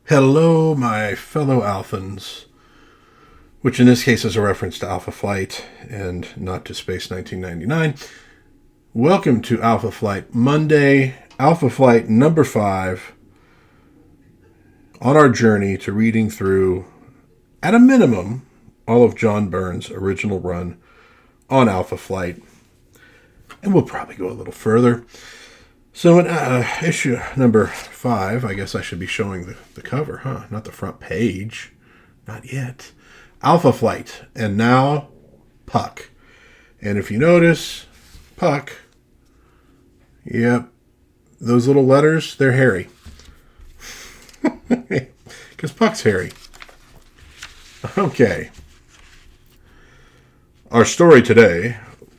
Hello, my fellow Alphans, which in this case is a reference to Alpha Flight and not to Space 1999. Welcome to Alpha Flight Monday, Alpha Flight number 5, on our journey to reading through, at a minimum, all of John Byrne's original run on Alpha Flight. And we'll probably go a little further. So in issue number 5, I guess I should be showing the cover, huh? Not the front page. Not yet. Alpha Flight. And now, Puck. And if you notice, Puck, yep, those little letters, they're hairy. Because Puck's hairy. Okay. Our story today,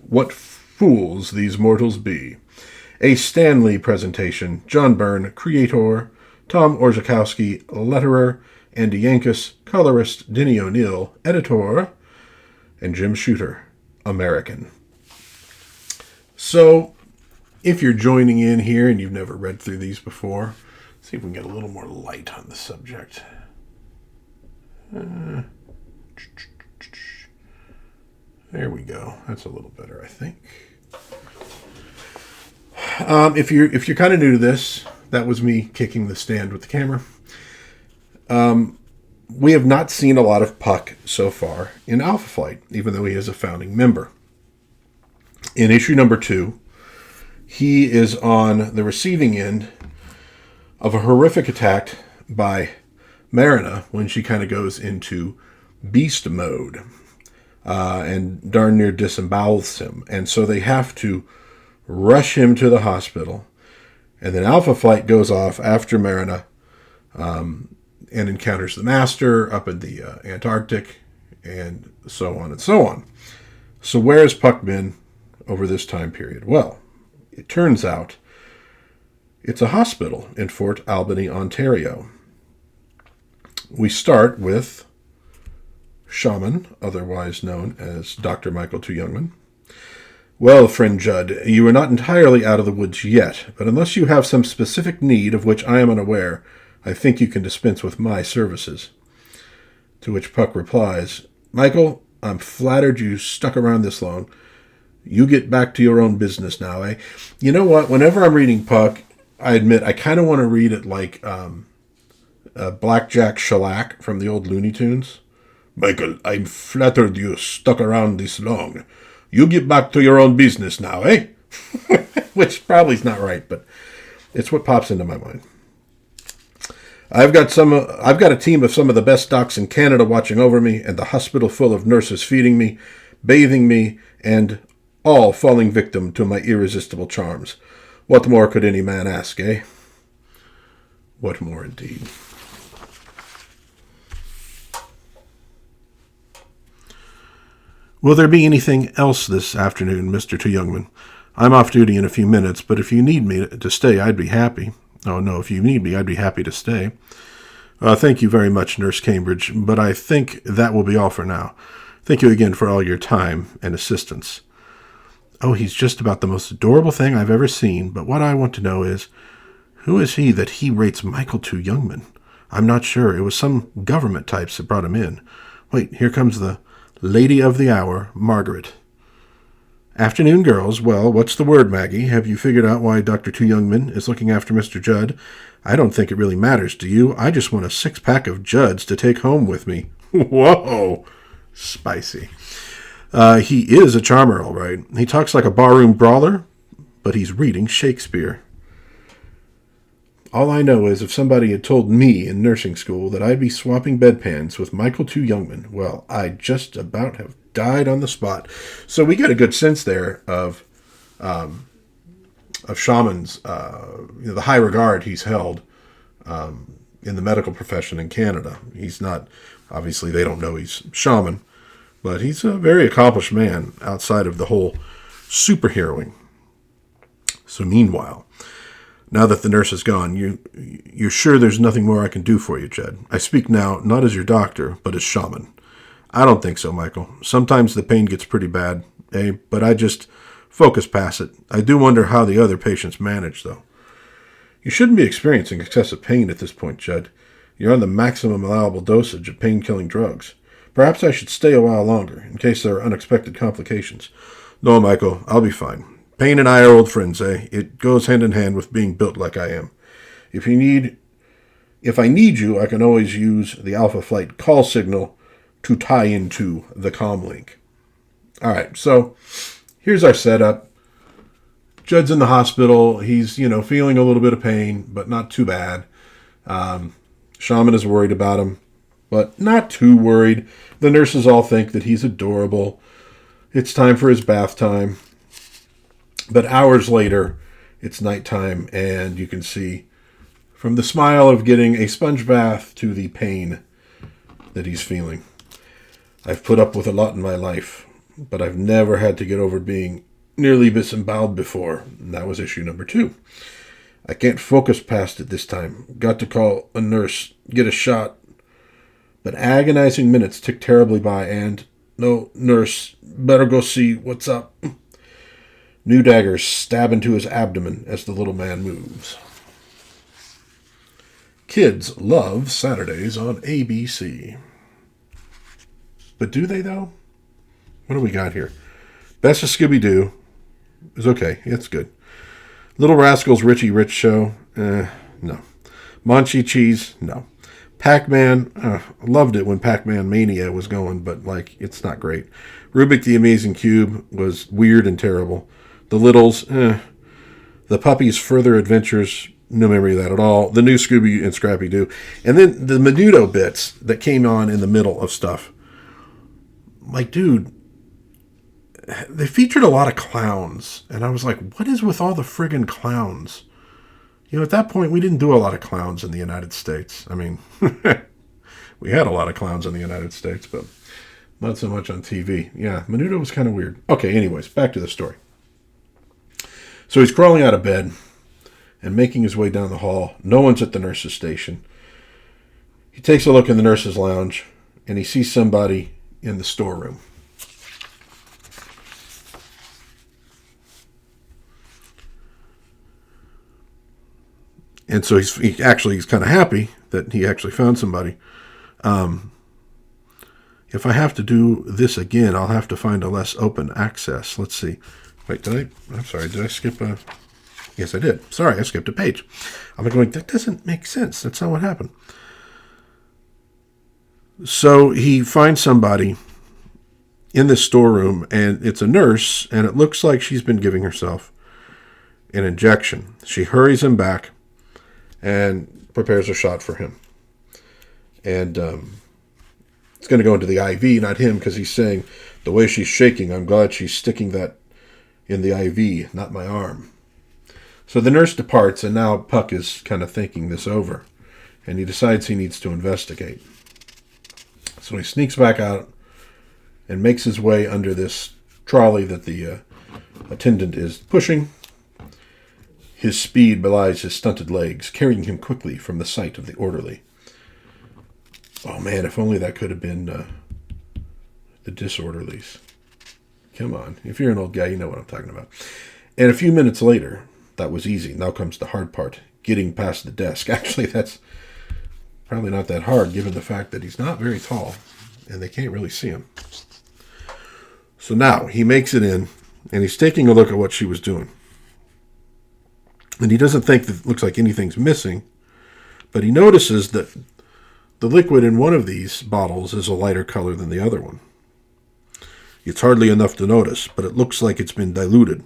What Fools These Mortals Be. A Stanley presentation. John Byrne, creator. Tom Orzechowski, letterer. Andy Yankus, colorist. Denny O'Neil, editor. And Jim Shooter, American. So, if you're joining in here and you've never read through these before, let's see if we can get a little more light on the subject. There we go. That's a little better, I think. If you're kind of new to this, that was me kicking the stand with the camera. We have not seen a lot of Puck so far in Alpha Flight, even though he is a founding member. In issue number 2, he is on the receiving end of a horrific attack by Marina when she kind of goes into beast mode and darn near disembowels him. And so they have to rush him to the hospital, and then Alpha Flight goes off after Marina and encounters the Master up in the Antarctic, and so on and so on. So where has Puck been over this time period? Well, it turns out it's a hospital in Fort Albany, Ontario. We start with Shaman, otherwise known as Dr. Michael II Youngman. Well, friend Judd, you are not entirely out of the woods yet, but unless you have some specific need of which I am unaware, I think you can dispense with my services. To which Puck replies, Michael, I'm flattered you stuck around this long. You get back to your own business now, eh? You know what? Whenever I'm reading Puck, I admit I kind of want to read it like Blackjack Shellac from the old Looney Tunes. Michael, I'm flattered you stuck around this long. You get back to your own business now, eh? Which probably is not right, but it's what pops into my mind. I've got a team of some of the best docs in Canada watching over me, and the hospital full of nurses feeding me, bathing me, and all falling victim to my irresistible charms. What more could any man ask, eh? What more indeed. Will there be anything else this afternoon, Mr. II Youngman? I'm off duty in a few minutes, but if you need me to stay, I'd be happy. Oh, no, if you need me, I'd be happy to stay. Thank you very much, Nurse Cambridge, but I think that will be all for now. Thank you again for all your time and assistance. Oh, he's just about the most adorable thing I've ever seen, but what I want to know is, who is he that he rates Michael II Youngman? I'm not sure. It was some government types that brought him in. Wait, here comes the Lady of the Hour, Margaret. Afternoon, girls. Well, what's the word, Maggie? Have you figured out why Dr. II Youngman is looking after Mr. Judd? I don't think it really matters to you. I just want a 6-pack of Judds to take home with me. Whoa! Spicy. He is a charmer, all right. He talks like a barroom brawler, but he's reading Shakespeare. All I know is if somebody had told me in nursing school that I'd be swapping bedpans with Michael II Youngman, well, I'd just about have died on the spot. So we get a good sense there of Shaman's, the high regard he's held in the medical profession in Canada. He's not, obviously they don't know he's Shaman, but he's a very accomplished man outside of the whole superheroing. So meanwhile, now that the nurse is gone, you're sure there's nothing more I can do for you, Jed? I speak now not as your doctor, but as Shaman. I don't think so, Michael. Sometimes the pain gets pretty bad, but I just focus past it. I do wonder how the other patients manage, though. You shouldn't be experiencing excessive pain at this point, Judd. You're on the maximum allowable dosage of pain-killing drugs. Perhaps I should stay a while longer, in case there are unexpected complications. No, Michael, I'll be fine. Pain and I are old friends, eh? It goes hand in hand with being built like I am. If I need you, I can always use the Alpha Flight call signal to tie into the comm link. All right, so here's our setup. Judd's in the hospital. He's, feeling a little bit of pain, but not too bad. Shaman is worried about him, but not too worried. The nurses all think that he's adorable. It's time for his bath time. But hours later, it's nighttime, and you can see from the smile of getting a sponge bath to the pain that he's feeling. I've put up with a lot in my life, but I've never had to get over being nearly disemboweled before. And that was issue number 2. I can't focus past it this time. Got to call a nurse, get a shot. But agonizing minutes tick terribly by, and no, nurse, better go see what's up. New daggers stab into his abdomen as the little man moves. Kids love Saturdays on ABC. But do they, though? What do we got here? Best of Scooby-Doo is okay. It's good. Little Rascals Richie Rich Show? No. Monchi Cheese? No. Pac-Man? Loved it when Pac-Man Mania was going, but, it's not great. Rubik the Amazing Cube was weird and terrible. The Littles? The Puppies' Further Adventures? No memory of that at all. The new Scooby and Scrappy-Doo. And then the Menudo bits that came on in the middle of stuff. Dude, they featured a lot of clowns. And I was like, what is with all the friggin' clowns? At that point, we didn't do a lot of clowns in the United States. I mean, we had a lot of clowns in the United States, but not so much on TV. Yeah, Menudo was kind of weird. Okay, anyways, back to the story. So he's crawling out of bed and making his way down the hall. No one's at the nurse's station. He takes a look in the nurse's lounge, and he sees somebody in the storeroom. And so he's kind of happy that he actually found somebody. If I have to do this again, I'll have to find a less open access. Let's see. Wait, I'm sorry, did I skip a... Yes, I did. Sorry, I skipped a page. I'm going, that doesn't make sense. That's not what happened. So he finds somebody in this storeroom, and it's a nurse, and it looks like she's been giving herself an injection. She hurries him back and prepares a shot for him. And it's going to go into the IV, not him, because he's saying, the way she's shaking, I'm glad she's sticking that in the IV, not my arm. So the nurse departs, and now Puck is kind of thinking this over, and he decides he needs to investigate. So he sneaks back out and makes his way under this trolley that the attendant is pushing. His speed belies his stunted legs, carrying him quickly from the sight of the orderly. Oh man, if only that could have been the disorderlies. Come on, if you're an old guy, you know what I'm talking about. And a few minutes later, that was easy. Now comes the hard part, getting past the desk. Actually, that's probably not that hard, given the fact that he's not very tall, and they can't really see him. So now, he makes it in, and he's taking a look at what she was doing. And he doesn't think that it looks like anything's missing, but he notices that the liquid in one of these bottles is a lighter color than the other one. It's hardly enough to notice, but it looks like it's been diluted.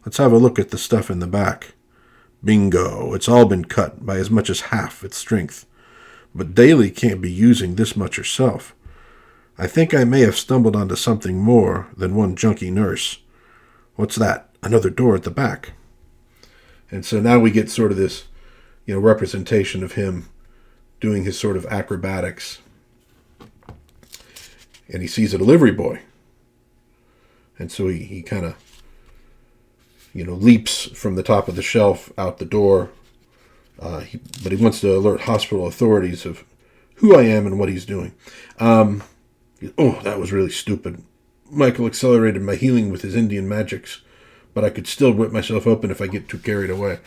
Let's have a look at the stuff in the back. Bingo, it's all been cut by as much as half its strength. But Daly can't be using this much herself. I think I may have stumbled onto something more than one junkie nurse. What's that? Another door at the back. And so now we get sort of this, representation of him doing his sort of acrobatics. And he sees a delivery boy. And so he kind of, leaps from the top of the shelf out the door. But he wants to alert hospital authorities of who I am and what he's doing. Oh, that was really stupid. Michael accelerated my healing with his Indian magics, but I could still rip myself open if I get too carried away.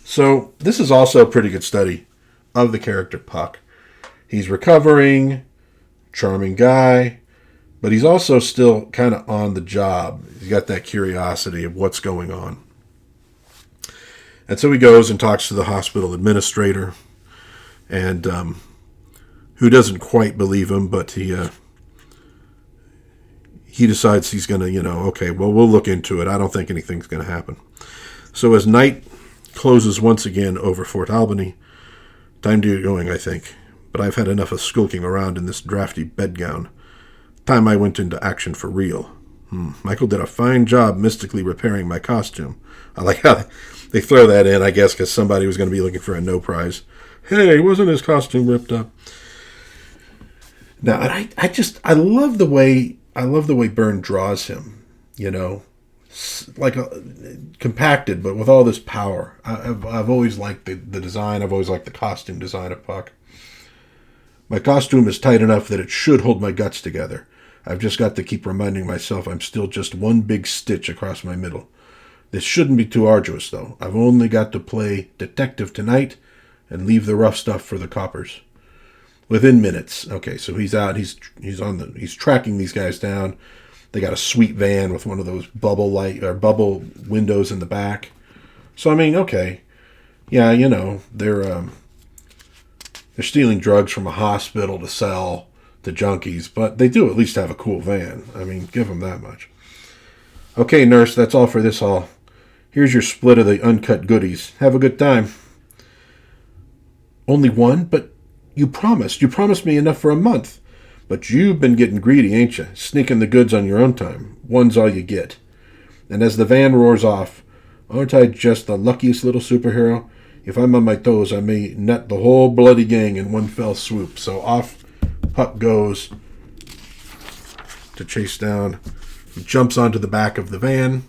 So this is also a pretty good study of the character Puck. He's recovering, charming guy, but he's also still kind of on the job. He's got that curiosity of what's going on. And so he goes and talks to the hospital administrator, and who doesn't quite believe him, but he decides he's going to, okay, well, we'll look into it. I don't think anything's going to happen. So as night closes once again over Fort Albany, time to get going, I think. But I've had enough of skulking around in this drafty bedgown. Time I went into action for real. Michael did a fine job mystically repairing my costume. I like how they throw that in, I guess, because somebody was going to be looking for a no prize. Hey, wasn't his costume ripped up? Now, and I love the way Byrne draws him. Like compacted, but with all this power. I've always liked the design. I've always liked the costume design of Puck. My costume is tight enough that it should hold my guts together. I've just got to keep reminding myself I'm still just one big stitch across my middle. This shouldn't be too arduous, though. I've only got to play detective tonight and leave the rough stuff for the coppers. Within minutes. Okay, so he's out. He's tracking these guys down. They got a sweet van with one of those bubble windows in the back. So I mean, okay, yeah, they're stealing drugs from a hospital to sell to junkies, but they do at least have a cool van. I mean, give them that much. Okay, nurse, that's all for this haul. Here's your split of the uncut goodies. Have a good time. Only one? But you promised. You promised me enough for a month. But you've been getting greedy, ain't you? Sneaking the goods on your own time. One's all you get. And as the van roars off, aren't I just the luckiest little superhero? If I'm on my toes, I may nut the whole bloody gang in one fell swoop. So off Puck goes to chase down. He jumps onto the back of the van.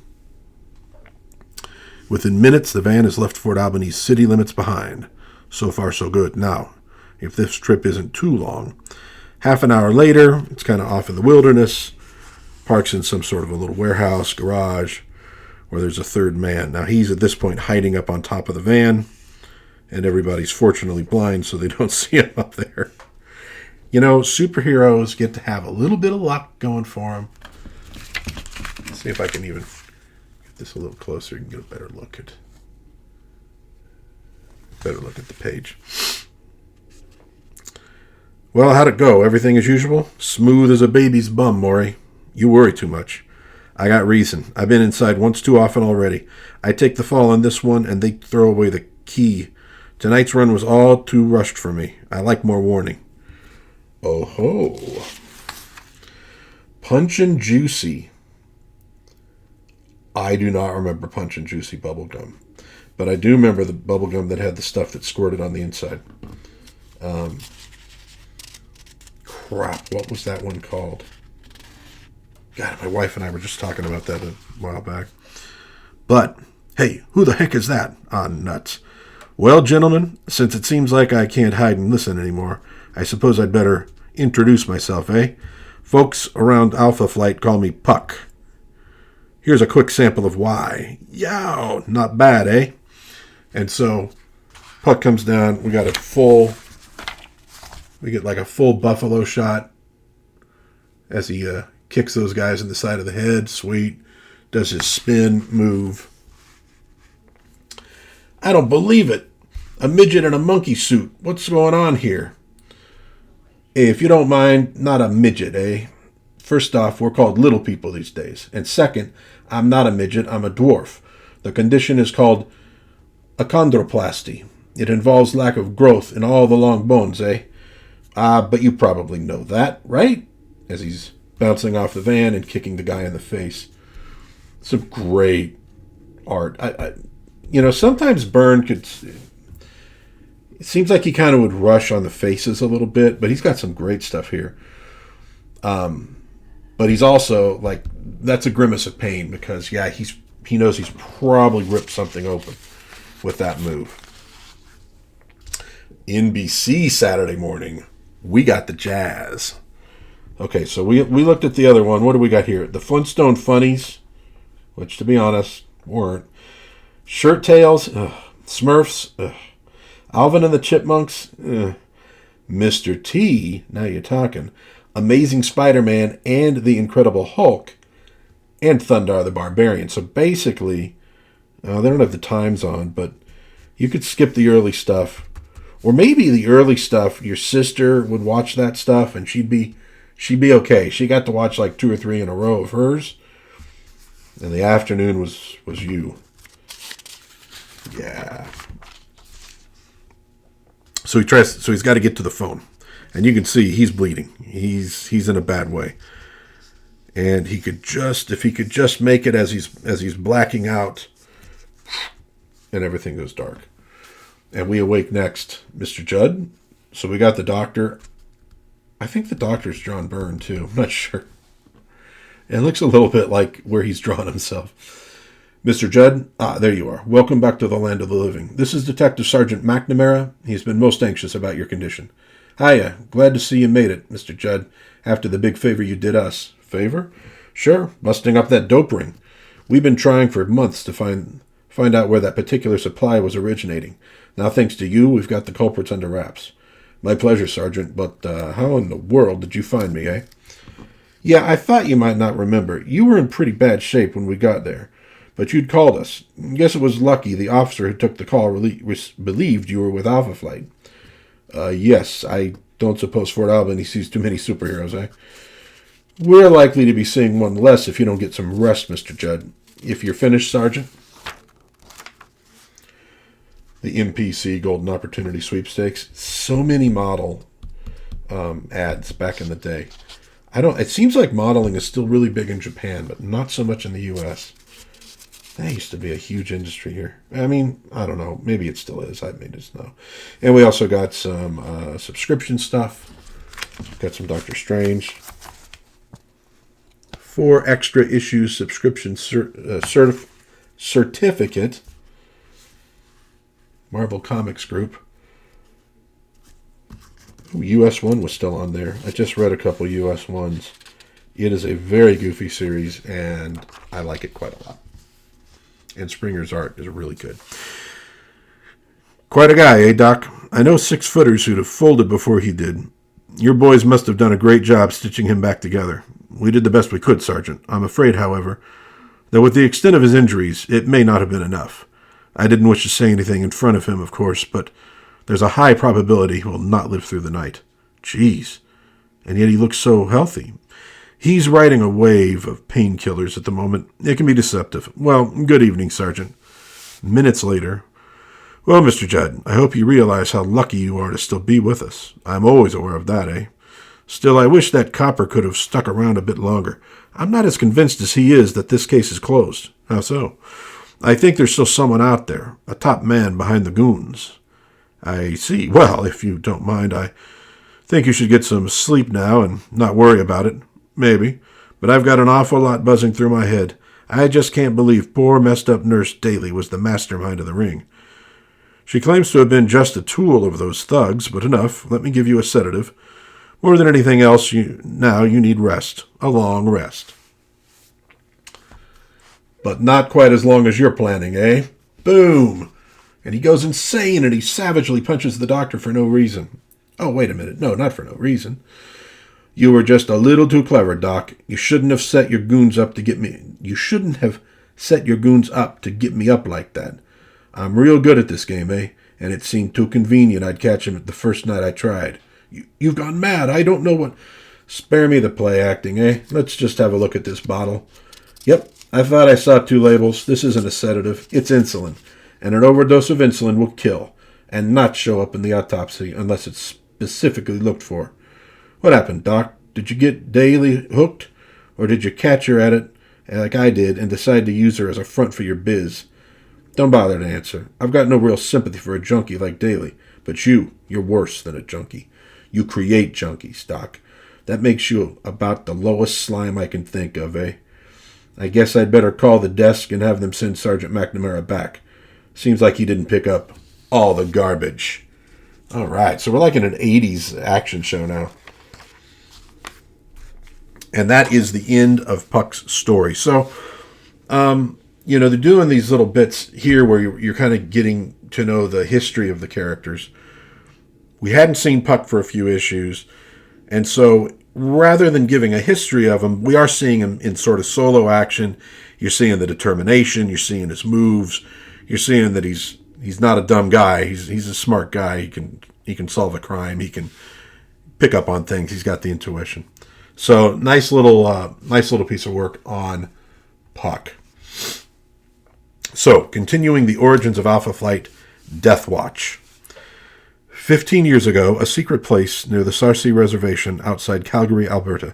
Within minutes, the van has left Fort Albany's city limits behind. So far, so good. Now, if this trip isn't too long, half an hour later, it's kind of off in the wilderness, parks in some sort of a little warehouse, garage, where there's a third man. Now, he's at this point hiding up on top of the van, and everybody's fortunately blind, so they don't see him up there. Superheroes get to have a little bit of luck going for them. Let's see if I can even get this a little closer and get a better look at the page. Well, how'd it go? Everything as usual? Smooth as a baby's bum, Maury. You worry too much. I got reason. I've been inside once too often already. I take the fall on this one, and they throw away the key. Tonight's run was all too rushed for me. I like more warning. Oh ho. Punch and Juicy. I do not remember Punch and Juicy bubblegum. But I do remember the bubblegum that had the stuff that squirted on the inside. Crap, what was that one called? God, my wife and I were just talking about that a while back. But, hey, who the heck is that? Ah, nuts. Well, gentlemen, since it seems like I can't hide and listen anymore, I suppose I'd better introduce myself, eh? Folks around Alpha Flight call me Puck. Here's a quick sample of why. Yow, not bad, eh? And so, Puck comes down. We get like a full buffalo shot as he kicks those guys in the side of the head. Sweet. Does his spin move. I don't believe it. A midget in a monkey suit. What's going on here? Hey, if you don't mind, not a midget, eh? First off, we're called little people these days. And second, I'm not a midget, I'm a dwarf. The condition is called achondroplasty. It involves lack of growth in all the long bones, eh? But you probably know that, right? As he's bouncing off the van and kicking the guy in the face. Some great art. Sometimes Byrne could... It seems like he kind of would rush on the faces a little bit, but he's got some great stuff here. But he's also, that's a grimace of pain because, yeah, he knows he's probably ripped something open with that move. NBC Saturday morning. We got the jazz. Okay, so we looked at the other one. What do we got here? The Flintstone Funnies, which, to be honest, weren't. Shirt Tails, Smurfs. Alvin and the Chipmunks, Mr. T, now you're talking, Amazing Spider-Man and the Incredible Hulk, and Thundar the Barbarian. So basically, they don't have the times on, but you could skip the early stuff. Or maybe the early stuff, your sister would watch that stuff and she'd be okay. She got to watch like 2 or 3 in a row of hers. And the afternoon was you. Yeah. So he's got to get to the phone. And you can see he's bleeding. He's in a bad way. And if he could just make it as he's blacking out, and everything goes dark. And we awake next, Mr. Judd. So we got the doctor. I think the doctor's drawn Byrne too. I'm not sure. It looks a little bit like where he's drawn himself. Mr. Judd, there you are. Welcome back to the land of the living. This is Detective Sergeant McNamara. He's been most anxious about your condition. Hiya. Glad to see you made it, Mr. Judd, after the big favor you did us. Favor? Sure. Busting up that dope ring. We've been trying for months to find out where that particular supply was originating. Now, thanks to you, we've got the culprits under wraps. My pleasure, Sergeant, but how in the world did you find me, eh? Yeah, I thought you might not remember. You were in pretty bad shape when we got there, but you'd called us. Guess it was lucky the officer who took the call believed you were with Alpha Flight. Yes, I don't suppose Fort Albany sees too many superheroes, eh? We're likely to be seeing one less if you don't get some rest, Mr. Judd. If you're finished, Sergeant. The MPC Golden Opportunity Sweepstakes. So many model ads back in the day. It seems like modeling is still really big in Japan, but not so much in the U.S. That used to be a huge industry here. I mean, I don't know. Maybe it still is. I may just know. And we also got some subscription stuff. Got some Doctor Strange. 4 extra issues subscription certificate. Marvel Comics Group. Ooh, US 1 was still on there. I just read a couple US 1s. It is a very goofy series, and I like it quite a lot. And Springer's art is really good. Quite a guy, eh, Doc? I know 6-footers who'd have folded before he did. Your boys must have done a great job stitching him back together. We did the best we could, Sergeant. I'm afraid, however, that with the extent of his injuries, it may not have been enough. I didn't wish to say anything in front of him, of course, but there's a high probability he will not live through the night. Jeez. And yet he looks so healthy. He's riding a wave of painkillers at the moment. It can be deceptive. Well, good evening, Sergeant. Minutes later. Well, Mr. Judd, I hope you realize how lucky you are to still be with us. I'm always aware of that, eh? Still, I wish that copper could have stuck around a bit longer. I'm not as convinced as he is that this case is closed. How so? I think there's still someone out there, a top man behind the goons. I see. Well, if you don't mind, I think you should get some sleep now and not worry about it. Maybe. But I've got an awful lot buzzing through my head. I just can't believe poor messed-up Nurse Daly was the mastermind of the ring. She claims to have been just a tool of those thugs, but enough. Let me give you a sedative. More than anything else, you need rest. A long rest. But not quite as long as you're planning, eh? Boom! And he goes insane and he savagely punches the doctor for no reason. Oh, wait a minute. No, not for no reason. You were just a little too clever, Doc. You shouldn't have set your goons up to get me. You shouldn't have set your goons up to get me up like that. I'm real good at this game, eh? And it seemed too convenient I'd catch him the first night I tried. You've gone mad. I don't know what... Spare me the play acting, eh? Let's just have a look at this bottle. Yep, I thought I saw 2 labels. This isn't a sedative. It's insulin. And an overdose of insulin will kill and not show up in the autopsy unless it's specifically looked for. What happened, Doc? Did you get Daly hooked? Or did you catch her at it like I did and decide to use her as a front for your biz? Don't bother to answer. I've got no real sympathy for a junkie like Daly. But you're worse than a junkie. You create junkies, Doc. That makes you about the lowest slime I can think of, eh? I guess I'd better call the desk and have them send Sergeant McNamara back. Seems like he didn't pick up all the garbage. All right, so we're like in an 80s action show now. And that is the end of Puck's story. So, they're doing these little bits here where you're kind of getting to know the history of the characters. We hadn't seen Puck for a few issues, and so rather than giving a history of him, we are seeing him in sort of solo action. You're seeing the determination, you're seeing his moves, you're seeing that he's not a dumb guy. He's a smart guy. He can solve a crime. He can pick up on things. He's got the intuition. So nice little piece of work on Puck. So continuing the origins of Alpha Flight, Death Watch. 15 years ago, a secret place near the Sarcee Reservation outside Calgary, Alberta.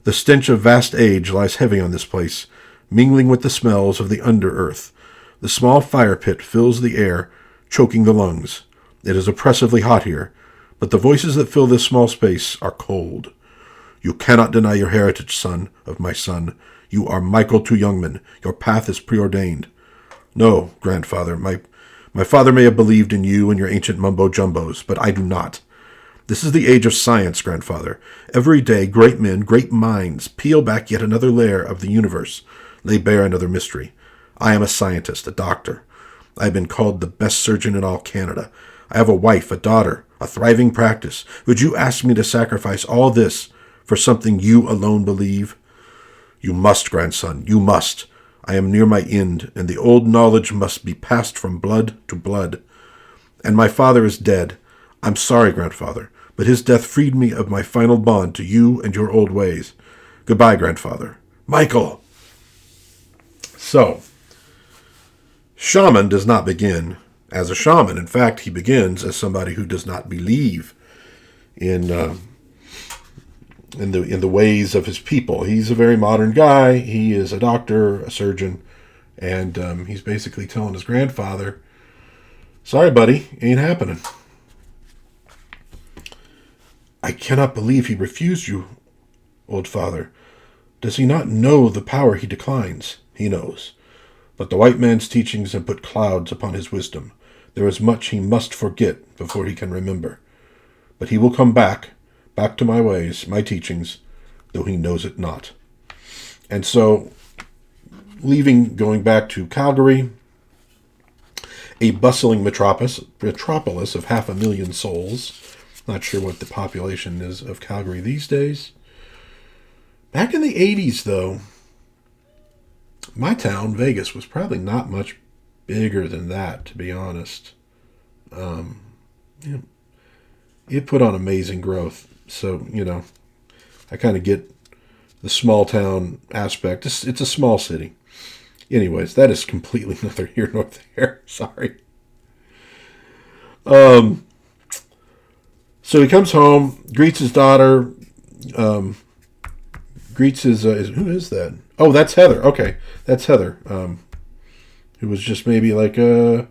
The stench of vast age lies heavy on this place, mingling with the smells of the under-earth. The small fire pit fills the air, choking the lungs. It is oppressively hot here, but the voices that fill this small space are cold. You cannot deny your heritage, son of my son. You are Michael to Youngman. Your path is preordained. No, grandfather, my father may have believed in you and your ancient mumbo-jumbos, but I do not. This is the age of science, grandfather. Every day, great men, great minds, peel back yet another layer of the universe, lay bare another mystery. I am a scientist, a doctor. I have been called the best surgeon in all Canada. I have a wife, a daughter, a thriving practice. Would you ask me to sacrifice all this for something you alone believe? You must, grandson, you must. I am near my end, and the old knowledge must be passed from blood to blood. And my father is dead. I'm sorry, grandfather, but his death freed me of my final bond to you and your old ways. Goodbye, grandfather. Michael! So, Shaman does not begin as a shaman. In fact, he begins as somebody who does not believe in the ways of his people. He's a very modern guy. He is a doctor, a surgeon, and he's basically telling his grandfather, sorry, buddy, ain't happening. I cannot believe he refused you, old father. Does he not know the power he declines? He knows. But the white man's teachings have put clouds upon his wisdom. There is much he must forget before he can remember. But he will come back to my ways, my teachings, though he knows it not. And so, going back to Calgary, a bustling metropolis of 500,000 souls. Not sure what the population is of Calgary these days. Back in the 80s, though, my town, Vegas, was probably not much bigger than that, to be honest. It put on amazing growth. So, I kind of get the small town aspect. It's a small city. Anyways, that is completely neither here nor there. Sorry. So he comes home, greets his daughter, greets his who is that? Oh, that's Heather. Okay, that's Heather. Who was just maybe like I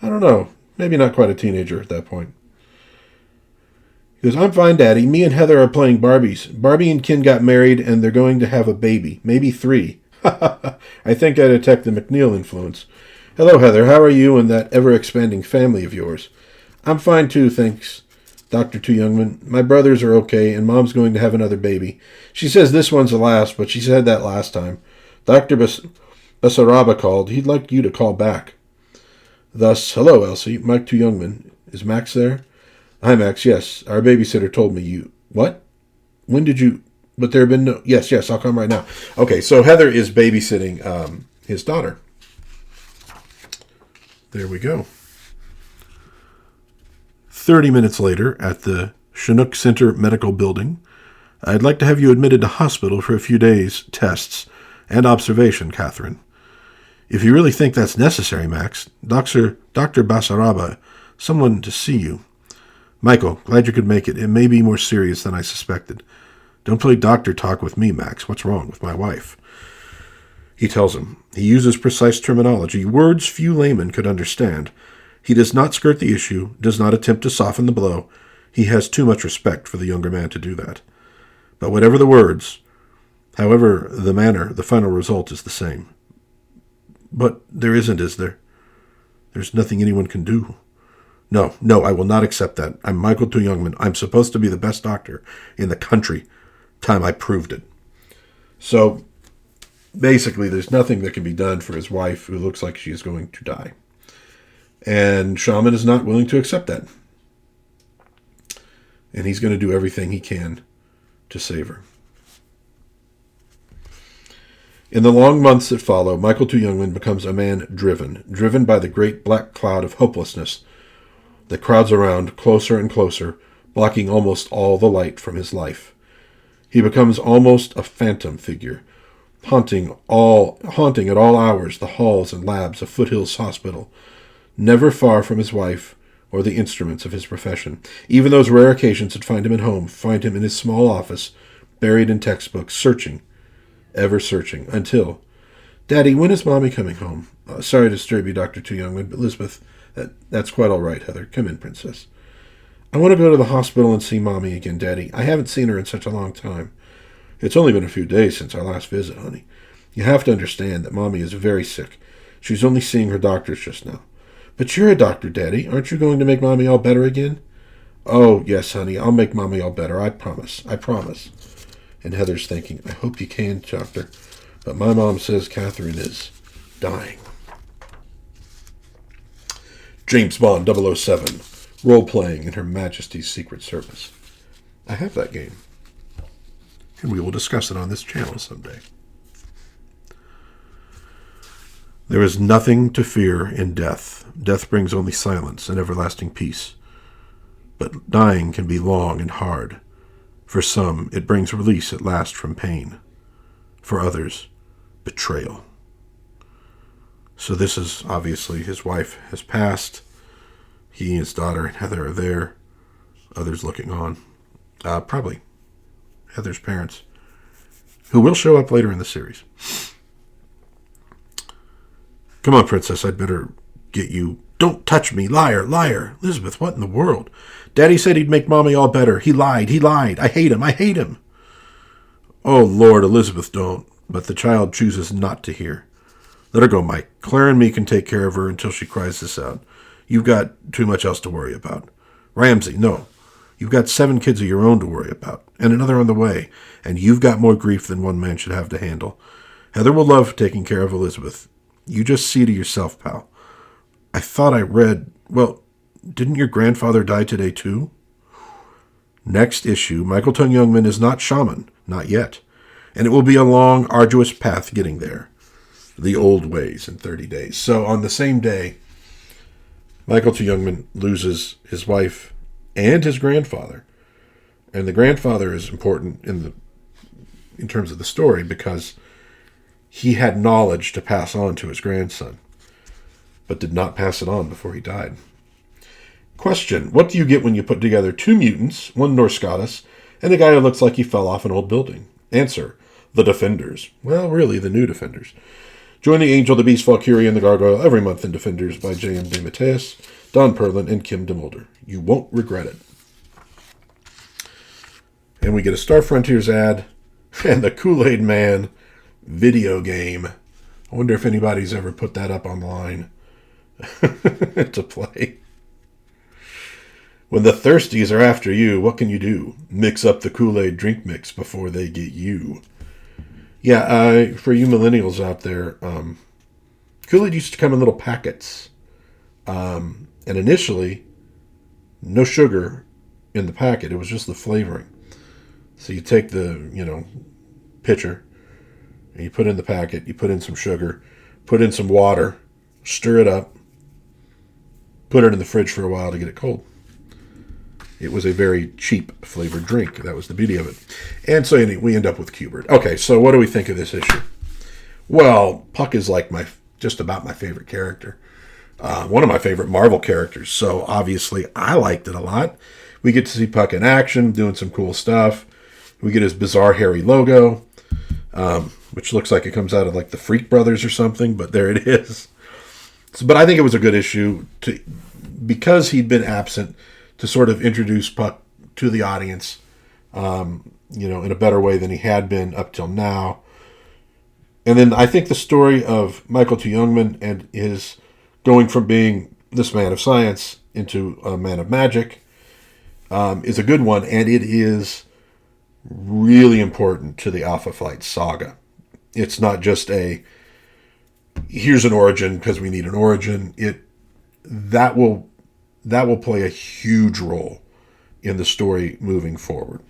don't know, maybe not quite a teenager at that point. He goes, I'm fine, Daddy. Me and Heather are playing Barbies. Barbie and Ken got married, and they're going to have a baby. Maybe 3. I think I detect the McNeil influence. Hello, Heather. How are you and that ever-expanding family of yours? I'm fine, too, thanks, Dr. Two Youngman. My brothers are okay, and Mom's going to have another baby. She says this one's the last, but she said that last time. Dr. Basaraba called. He'd like you to call back. Thus, hello, Elsie. Mike Two Youngman. Is Max there? Hi, Max. Yes, our babysitter told me you... What? When did you... But there have been no... Yes, I'll come right now. Okay, so Heather is babysitting his daughter. There we go. 30 minutes later, at the Chinook Center Medical Building, I'd like to have you admitted to hospital for a few days' tests and observation, Catherine. If you really think that's necessary, Max, Dr. Basaraba, someone to see you. Michael, glad you could make it. It may be more serious than I suspected. Don't play doctor talk with me, Max. What's wrong with my wife? He tells him. He uses precise terminology, words few laymen could understand. He does not skirt the issue, does not attempt to soften the blow. He has too much respect for the younger man to do that. But whatever the words, however the manner, the final result is the same. But there isn't, is there? There's nothing anyone can do. No, I will not accept that. I'm Michael Two Youngman. I'm supposed to be the best doctor in the country. Time I proved it. So, basically, there's nothing that can be done for his wife, who looks like she is going to die. And Shaman is not willing to accept that. And he's going to do everything he can to save her. In the long months that follow, Michael Tu Youngman becomes a man driven by the great black cloud of hopelessness that crowds around closer and closer, blocking almost all the light from his life. He becomes almost a phantom figure, haunting at all hours the halls and labs of Foothills Hospital, never far from his wife or the instruments of his profession. Even those rare occasions that find him at home, find him in his small office, buried in textbooks, searching, ever searching, until, "Daddy, when is Mommy coming home? Sorry to disturb you, Dr. Tu Youngman, but Elizabeth, that's quite all right, Heather. Come in, Princess. I want to go to the hospital and see Mommy again, Daddy. I haven't seen her in such a long time. It's only been a few days since our last visit, honey. You have to understand that Mommy is very sick. She's only seeing her doctors just now. But you're a doctor, Daddy. Aren't you going to make Mommy all better again?" "Oh, yes, honey. I'll make Mommy all better. I promise. I promise." And Heather's thinking, "I hope you can, Doctor. But my mom says Catherine is dying." James Bond 007, role-playing in Her Majesty's Secret Service. I have that game, and we will discuss it on this channel someday. There is nothing to fear in death. Death brings only silence and everlasting peace. But dying can be long and hard. For some, it brings release at last from pain. For others, betrayal. So this is obviously his wife has passed. He and his daughter Heather are there. Others looking on. Probably Heather's parents, who will show up later in the series. "Come on, Princess, I'd better get you." "Don't touch me, liar, liar." "Elizabeth, what in the world?" "Daddy said he'd make Mommy all better. He lied. I hate him. "Oh, Lord, Elizabeth, don't." But the child chooses not to hear. "Let her go, Mike. Claire and me can take care of her until she cries this out. You've got too much else to worry about." "Ramsey, no. You've got 7 kids of your own to worry about, and another on the way, and you've got more grief than one man should have to handle. Heather will love taking care of Elizabeth. You just see to yourself, pal. I thought I read... Well, didn't your grandfather die today, too?" Next issue, Michael Tu Youngman is not Shaman, not yet. And it will be a long, arduous path getting there. The old ways in 30 days. So on the same day, Michael Tu Youngman loses his wife and his grandfather. And the grandfather is important in terms of the story because he had knowledge to pass on to his grandson, but did not pass it on before he died. Question: what do you get when you put together 2 mutants, 1 Norse goddess, and a guy who looks like he fell off an old building? Answer: the Defenders. Well, really, the new Defenders. Join the Angel, the Beast, Valkyrie, and the Gargoyle every month in Defenders by J.M. DeMatteis, Don Perlin, and Kim DeMulder. You won't regret it. And we get a Star Frontiers ad and the Kool-Aid Man video game. I wonder if anybody's ever put that up online to play. When the thirsties are after you, what can you do? Mix up the Kool-Aid drink mix before they get you. Yeah, for you millennials out there, Kool-Aid used to come in little packets. And initially, no sugar in the packet. It was just the flavoring. So you take the, pitcher, and you put in the packet, you put in some sugar, put in some water, stir it up, put it in the fridge for a while to get it cold. It was a very cheap flavored drink. That was the beauty of it. And so we end up with Qbert. Okay, so what do we think of this issue? Well, Puck is like just about my favorite character. One of my favorite Marvel characters. So obviously I liked it a lot. We get to see Puck in action, doing some cool stuff. We get his bizarre hairy logo, which looks like it comes out of like the Freak Brothers or something, but there it is. But I think it was a good issue because he'd been absent, to sort of introduce Puck to the audience, in a better way than he had been up till now. And then I think the story of Michael Tu Youngman and his going from being this man of science into a man of magic is a good one, and it is really important to the Alpha Flight saga. It's not just here's an origin because we need an origin. That will play a huge role in the story moving forward.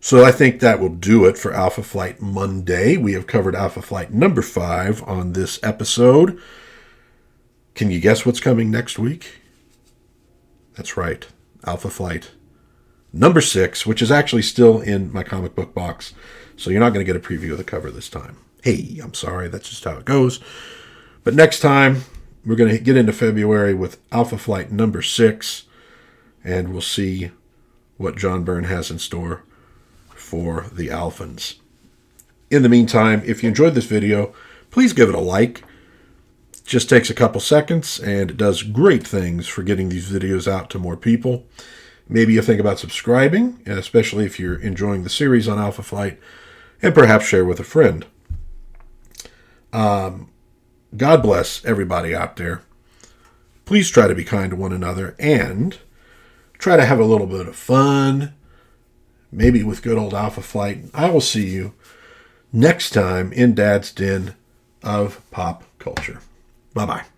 So I think that will do it for Alpha Flight Monday. We have covered Alpha Flight number 5 on this episode. Can you guess what's coming next week? That's right, Alpha Flight number 6, which is actually still in my comic book box. So you're not going to get a preview of the cover this time. Hey, I'm sorry, that's just how it goes. But next time, we're going to get into February with Alpha Flight number 6, and we'll see what John Byrne has in store for the Alphans. In the meantime, if you enjoyed this video, please give it a like. It just takes a couple seconds, and it does great things for getting these videos out to more people. Maybe you think about subscribing, especially if you're enjoying the series on Alpha Flight, and perhaps share with a friend. God bless everybody out there. Please try to be kind to one another, and try to have a little bit of fun, maybe with good old Alpha Flight. I will see you next time in Dad's Den of Pop Culture. Bye-bye.